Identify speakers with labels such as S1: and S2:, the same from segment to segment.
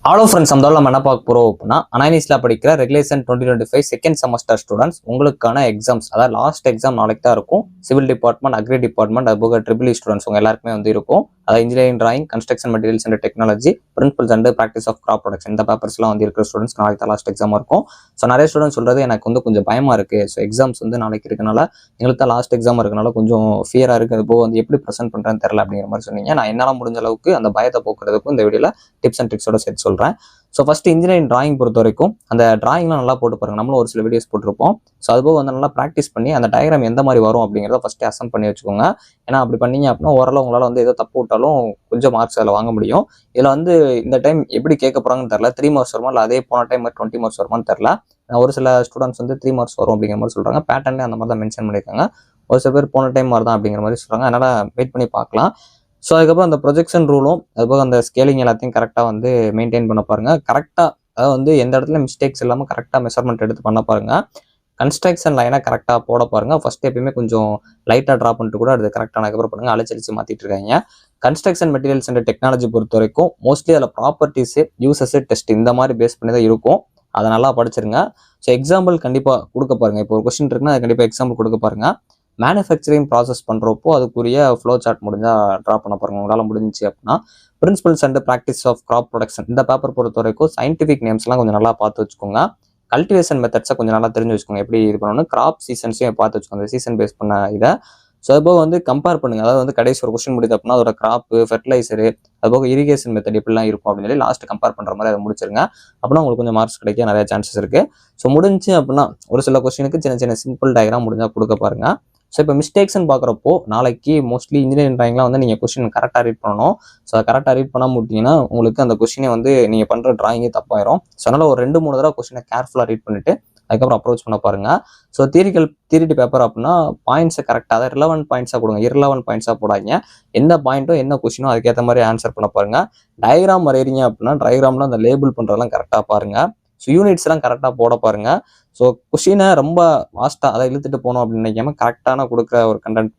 S1: Hello friends, நம்ம என்ன பார்க்க போகிறோம் அப்படின்னா அனானிஸ்ல படிக்கிற ரெகுலேஷன் 2025 செகண்ட் செமஸ்டர் ஸ்டூடெண்ட்ஸ் உங்களுக்கான எக்ஸாம்ஸ், அதாவது லாஸ்ட் எக்ஸாம் நாளைக்கு தான் இருக்கும். சிவில் டிபார்ட்மெண்ட், அக்ரி டிபார்ட்மெண்ட், அதுபோக ட்ரிபிள் ஸ்டூடெண்ட்ஸ் உங்க எல்லாருக்குமே வந்து இருக்கும். அதாவது engineering, drawing, construction materials and technology, principles and practice of crop production, இந்த பேப்பர்ஸ்லாம் வந்து இருக்கிற ஸ்டூடெண்ட்ஸ் நாளைக்கு தான் லாஸ்ட் எக்ஸாம் இருக்கும். ஸோ நிறைய ஸ்டூடெண்ட்ஸ் சொல்றது எனக்கு வந்து கொஞ்சம் பயமா இருக்கு. ஸோ எக்ஸாம்ஸ் வந்து நாளைக்கு இருக்கனால எங்களுக்கு தான் லாஸ்ட் எக்ஸாம் இருக்கனால கொஞ்சம் ஃபியரா இருக்கு. அதுபோக வந்து எப்படி ப்ரெசென்ட் பண்றேன்னு தெரியல அப்படிங்கிற மாதிரி சொன்னீங்க. நான் என்னால் முடிஞ்ச அளவுக்கு அந்த பயத்தை போக்குறதுக்கும் இந்த வீடியோல டிப்ஸ் அண்ட் ட்ரிக்ஸோட சேர்த்து சொல்றேன். ஸோ ஃபர்ஸ்ட் இன்ஜினியரிங் டிராயிங் பொறுத்த வரைக்கும் அந்த டிராயிங்லாம் நல்லா போட்டு பாருங்க. நம்மளும் ஒரு சில வீடியோஸ் போட்டிருப்போம். ஸோ அதுபோக வந்து நல்லா ப்ராக்டிஸ் பண்ணி அந்த டயக்ராம் எந்த மாதிரி வரும் அப்படிங்கிறத ஃபர்ஸ்ட் அசம் பண்ணி வச்சுக்கோங்க. ஏன்னா அப்படி பண்ணீங்க அப்படின்னா ஓரளவு உங்களால் வந்து ஏதோ தப்பு விட்டாலும் கொஞ்சம் மார்க்ஸ் அதில் வாங்க முடியும். இதில் வந்து இந்த டைம் எப்படி கேட்க போறாங்கன்னு தெரியல. 3 மார்க்ஸ் வருமா இல்லை அதே போன டைம் 20 மார்க்ஸ் வருமானு தெரியல. ஒரு சில ஸ்டூடெண்ட்ஸ் வந்து 3 மார்க்ஸ் வரும் அப்படிங்கிற மாதிரி சொல்றாங்க. பேட்டர்னே அந்த மாதிரி தான் மென்ஷன் பண்ணியிருக்காங்க. ஒரு சில பேர் போன டைம் மாதிரி தான் அப்படிங்கிற மாதிரி சொல்றாங்க. அதனால வெயிட் பண்ணி பார்க்கலாம். ஸோ அதுக்கப்புறம் அந்த ப்ரொஜெக்ஷன் ரூலும் அதுபோக அந்த ஸ்கேலிங் எல்லாத்தையும் கரெக்டாக வந்து மெயின்டைன் பண்ண பாருங்க. கரெக்டாக அதாவது வந்து எந்த இடத்துல மிஸ்டேக்ஸ் இல்லாமல் கரெக்டாக மெஷர்மெண்ட் எடுத்து பண்ண பாருங்க. கன்ஸ்ட்ரக்ஷன் லைனை கரெக்டாக போட பாருங்க. ஃபர்ஸ்ட் எப்பயுமே கொஞ்சம் லைட்டாக ட்ரா பண்ணிட்டு கூட அது கரெக்டான அதுக்கப்புறம் பண்ணுங்க. அழிச்சழிச்சு மாற்றிட்டு இருக்காங்க. கன்ஸ்ட்ரக்ஷன் மெட்டீரியல்ஸ் அண்ட் டெக்னாலஜி பொறுத்த வரைக்கும் மோஸ்ட்லி அதில் ப்ராப்பர்ட்டிஸ், யூசஸ், டெஸ்ட் இந்த மாதிரி பேஸ் பண்ணி தான் இருக்கும். அதை நல்லா படிச்சிருங்க. ஸோ எக்ஸாம்பிள் கண்டிப்பாக கொடுக்க பாருங்க. இப்போ ஒரு கொஸ்டின் இருக்குன்னா அது கண்டிப்பாக எக்ஸாம்பிள் கொடுக்க பாருங்க. மேனுஃபேக்சரிங் ப்ராசஸ் பண்ணுறப்போ அதுக்குரிய ஃப்ளோ சார்ட் முடிஞ்சால் ட்ரா பண்ண பாருங்க. உங்களால் முடிஞ்சிச்சு அப்படின்னா principles and practice of crop production இந்த பேப்பர் பொறுத்த வரைக்கும் சயின்டிஃபிக் நேம்ஸ்லாம் கொஞ்சம் நல்லா பார்த்து வச்சுக்கோங்க. கல்டிவேஷன் மெத்தட்ஸை கொஞ்சம் நல்லா தெரிஞ்சு வச்சுக்கோங்க. எப்படி இது பண்ணணும், கிராப் சீசன்ஸையும் பார்த்து வச்சுக்கோங்க. சீசன் பேஸ் பண்ண இதை ஸோ அதுபோக வந்து கம்பேர் பண்ணுங்க. அதாவது வந்து கடைசி ஒரு கொஸ்டின் முடியுது அப்படின்னா அதோட கிராப்பு, ஃபெர்டிலைசரு, அதுபோக இரிகேஷன் மெத்தட் இப்படிலாம் இருக்கும் அப்படின்னு சொல்லி லாஸ்ட் கம்பேர் பண்ணுற மாதிரி அதை முடிச்சிருங்க. அப்படின்னா உங்களுக்கு கொஞ்சம் மார்க்ஸ் கிடைக்க நிறைய சான்சஸ் இருக்கு. ஸோ முடிஞ்சு அப்படின்னா ஒரு சில கொஸ்டினுக்கு சின்ன சின்ன சிம்பிள் டயக்ராம் முடிஞ்சா கொடுக்க பாருங்க. ஸோ இப்போ மிஸ்டேக்ஸ்ன்னு பார்க்குறப்போ நாளைக்கு மோஸ்ட்லி இன்ஜினியரிங் டிராயிங்லாம் வந்து நீங்கள் கொஸ்டின் கரெக்டாக ரீட் பண்ணணும். ஸோ கரெக்டாக ரீட் பண்ணாமல் விட்டீங்கன்னா உங்களுக்கு அந்த கொஸ்டினை வந்து நீங்கள் பண்ணுற டிராயிங்கே தப்பாயிரும். ஸோ அதனால் ஒரு 2-3 தடவை கொஸ்டினை கேர்ஃபுல்லாக ரீட் பண்ணிட்டு அதுக்கப்புறம் அப்ரோச் பண்ண பாருங்க. ஸோ தியரிட்டி பேப்பர் அப்படின்னா பாயிண்ட்ஸை கரெக்டாக அதை ரிலவெண்ட் பாயிண்ட்ஸாக கொடுங்க. இரலவெண்ட் பாயிண்ட்ஸாக போடாங்க. எந்த பாயிண்ட்டோ என்ன கொஸ்டினோ அதுக்கேற்ற மாதிரி ஆன்சர் பண்ண பாருங்க. டயக்ராம் வரைகிறீங்க அப்படின்னா டயக்ராம்ல அந்த லேபிள் பண்ணுறதெல்லாம் கரெக்டாக பாருங்க. ஸோ யூனிட்ஸ்லாம் கரெக்டாக போட பாருங்க. ஸோ கொஸ்டினை ரொம்ப வாஸ்ட்டாக அதை இழுத்துட்டு போகணும் அப்படின்னு நினைக்காம கரெக்டான கொடுக்குற ஒரு கண்டென்ட்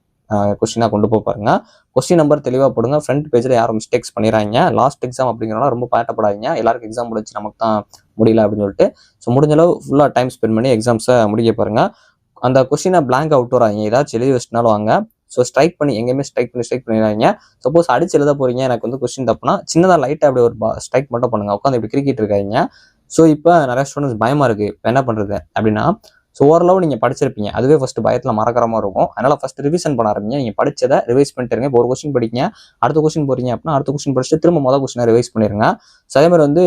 S1: கொஸ்டினாக கொண்டு போய் பாருங்க. கொஸ்டின் நம்பர் தெளிவாக போடுங்க. ஃப்ரண்ட் பேஜில் யாரும் மிஸ்டேக்ஸ் பண்ணிடுறாங்க. லாஸ்ட் எக்ஸாம் அப்படிங்கிறனால ரொம்ப பயப்படாதீங்க. எல்லாருக்கும் எக்ஸாம் முடிச்சு நமக்கு தான் முடியல அப்படின்னு சொல்லிட்டு ஸோ முடிஞ்சளவு ஃபுல்லாக டைம் ஸ்பெண்ட் பண்ணி எக்ஸாம்ஸை முடிக்க பாருங்க. அந்த கொஸ்டினை பிளாங்க் அவுட் வராங்க. ஏதாச்சும் எழுதி வச்சுனாலும் வாங்க. ஸோ ஸ்ட்ரைக் பண்ணி எங்கேயுமே ஸ்ட்ரைக் பண்ணிடுறாங்க. சப்போஸ் அடிச்சு எழுத போறீங்க எனக்கு வந்து கொஸ்டின் தப்புனா சின்னதாக லைட்டாக அப்படி ஒரு ஸ்ட்ரைக் மட்டும் பண்ணுங்க. உட்காந்து இப்படி கிரிக்கெட் இருக்காங்க. ஸோ இப்போ நிறைய ஸ்டூடெண்ட்ஸ் பயமா இருக்கு. இப்போ என்ன பண்றது அப்படின்னா ஸோ ஓரளவு நீங்கள் படிச்சிருப்பீங்க. அதுவே ஃபர்ஸ்ட் பயத்தில் மறக்கிற மாதிரி இருக்கும். அதனால ஃபர்ஸ்ட் ரிவிஷன் பண்ண ஆரம்பிங்க. நீங்கள் படிச்சதை ரிவைஸ் பண்ணிட்டு இருங்க. இப்போ ஒரு கொஸ்டின் படிங்க, அடுத்த கொஸ்டின் போறீங்க அப்படின்னா அடுத்த கொஸ்டின் படிச்சுட்டு திரும்ப முதல் கொஸ்டினை ரிவைஸ் பண்ணிருங்க. ஸோ அதே மாதிரி வந்து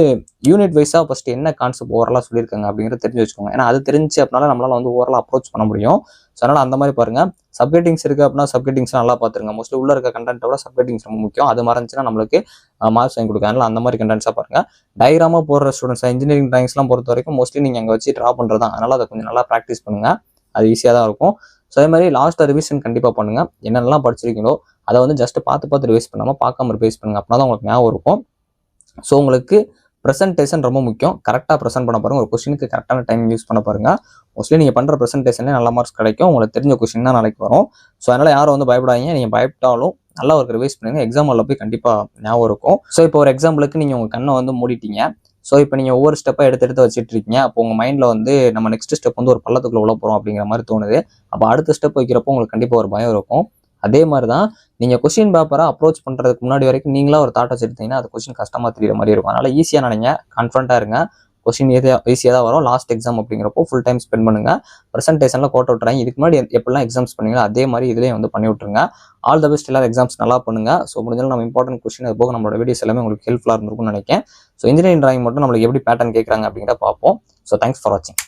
S1: யூனிட் வைஸாக ஃபர்ஸ்ட் என்ன கான்செப்ட் ஓவரலாக சொல்லியிருக்காங்க அப்படிங்கிறத தெரிஞ்சு வச்சுக்கோங்க. ஏன்னா அது தெரிஞ்சு அப்படின்னால நம்மளால வந்து ஓவரலாக அப்ரோச் பண்ண முடியும். ஸோ அதனால அந்த மாதிரி பாருங்க. சப்கெட்டிங்ஸ் இருக்கு அப்படின்னா சப்கெட்டிங்ஸ் நல்லா பார்த்துருங்க. மோஸ்ட்லி உள்ள இருக்க கண்டென்ட்டோட சப்கெட்டிங்ஸ் ரொம்ப முக்கியம். அது மறைஞ்சுன்னா நம்மளுக்கு மார்க்ஸ் வாங்கி கொடுக்க. அதனால அந்த மாதிரி கண்டென்ட்ஸாக பாருங்க. டயக்ராமா போடுற ஸ்டூடெண்ட்ஸ் இன்ஜினியரிங் டிராயிங்ஸ்லாம் பொறுத்த வரைக்கும் மோஸ்ட்லி நீங்கள் அங்கே வச்சு ட்ரா பண்ணுறது தான். அதனால அதை கொஞ்சம் நல்லா ப்ராக்டிஸ் பண்ணுங்க. அது ஈஸியாக தான் இருக்கும். ஸோ அதே மாதிரி லாஸ்ட்டாக ரிவிஷன் கண்டிப்பாக பண்ணுங்க. என்னென்னலாம் படிச்சிருக்கீங்களோ அதை வந்து ஜஸ்ட் பார்த்து ரிவைஸ் பண்ணாமல் பார்க்காம ரிவைஸ் பண்ணுங்க. அப்படின்னா தான் உங்களுக்கு ஞாபகம் இருக்கும். ஸோ உங்களுக்கு ப்ரெசன்டேஷன் ரொம்ப முக்கியம். கரெக்டாக ப்ரெசென்ட் பண்ண பாருங்க. ஒரு கொஸ்டினுக்கு கரெக்டான டைம் யூஸ் பண்ண பாருங்க. மோஸ்ட்லி நீங்கள் பண்ணுற ப்ரெசன்டேஷனே நல்ல மார்க்ஸ் கிடைக்கும். உங்களுக்கு தெரிஞ்ச கொஸ்டின் தான் நாளைக்கு வரும். ஸோ அதனால யாரும் வந்து பயப்படாதீங்க. நீங்கள் பயப்பட்டாலும் நல்லா ஒரு ரிவைஸ் பண்ணுங்க. எக்ஸாம் ஹாலில் போய் கண்டிப்பாக ஞாபகம் இருக்கும். ஸோ இப்போ ஒரு எக்ஸாம்பிளுக்கு நீங்கள் உங்கள் கண்ணை வந்து மூடிட்டீங்க. ஸோ இப்போ நீங்கள் ஒவ்வொரு ஸ்டெப்பாக எடுத்து வச்சுட்டு இருக்கீங்க. அப்போ உங்கள் மைண்டில் வந்து நம்ம நெக்ஸ்ட் ஸ்டெப் வந்து ஒரு பள்ளத்துக்குள்ள உள்ள போகிறோம் அப்படிங்கிற மாதிரி தோணுது. அப்போ அடுத்த ஸ்டெப் வைக்கிறப்போ உங்களுக்கு கண்டிப்பாக ஒரு பயம் இருக்கும். அதே மாதிரி தான் நீங்கள் கொஸ்டின் பேப்பரை அப்ரோச் பண்ணுறதுக்கு முன்னாடி வரைக்கும் நீங்களா ஒரு தாட் வச்சுருந்தீங்கன்னா அது கொஸ்டின் கஷ்டமாக தெரியுற மாதிரி இருக்கும். அதனால் ஈஸியாக நினைங்க, கான்ஃபிடண்ட்டாக இருங்க. கொஸ்டின் ஈஸியாக தான் வரும். லாஸ்ட் எக்ஸாம் அப்படிங்கிறப்போ ஃபுல் டைம் ஸ்பெண்ட் பண்ணுங்க. ப்ரெசன்டேஷனில் கோட் விட்டுறாங்க. இதுக்கு முன்னாடி எப்படிலாம் எக்ஸாம்ஸ் பண்ணீங்களோ அதே மாதிரி இதுலேயும் வந்து பண்ணி விட்டுருங்க. All the best. எல்லாரும் எக்ஸாம்ஸ் நல்லா பண்ணுங்க. ஸோ முடிஞ்சாலும் நம்ம இம்பார்ட்டன்ட் கொஸ்டின் அது போக நம்மளோட வீடியோஸ் எல்லாமே உங்களுக்கு ஹெல்ப்ஃபுல்லாக இருந்திருக்கும்னு நினைக்கிறேன். ஸோ இன்ஜினியரிங் டிராயிங் மட்டும் நம்மளுக்கு எப்படி பேட்டர்ன் கேட்குறாங்க அப்படிங்கிறத பார்ப்போம். ஸோ தேங்க்ஸ் ஃபார் வாட்சிங்.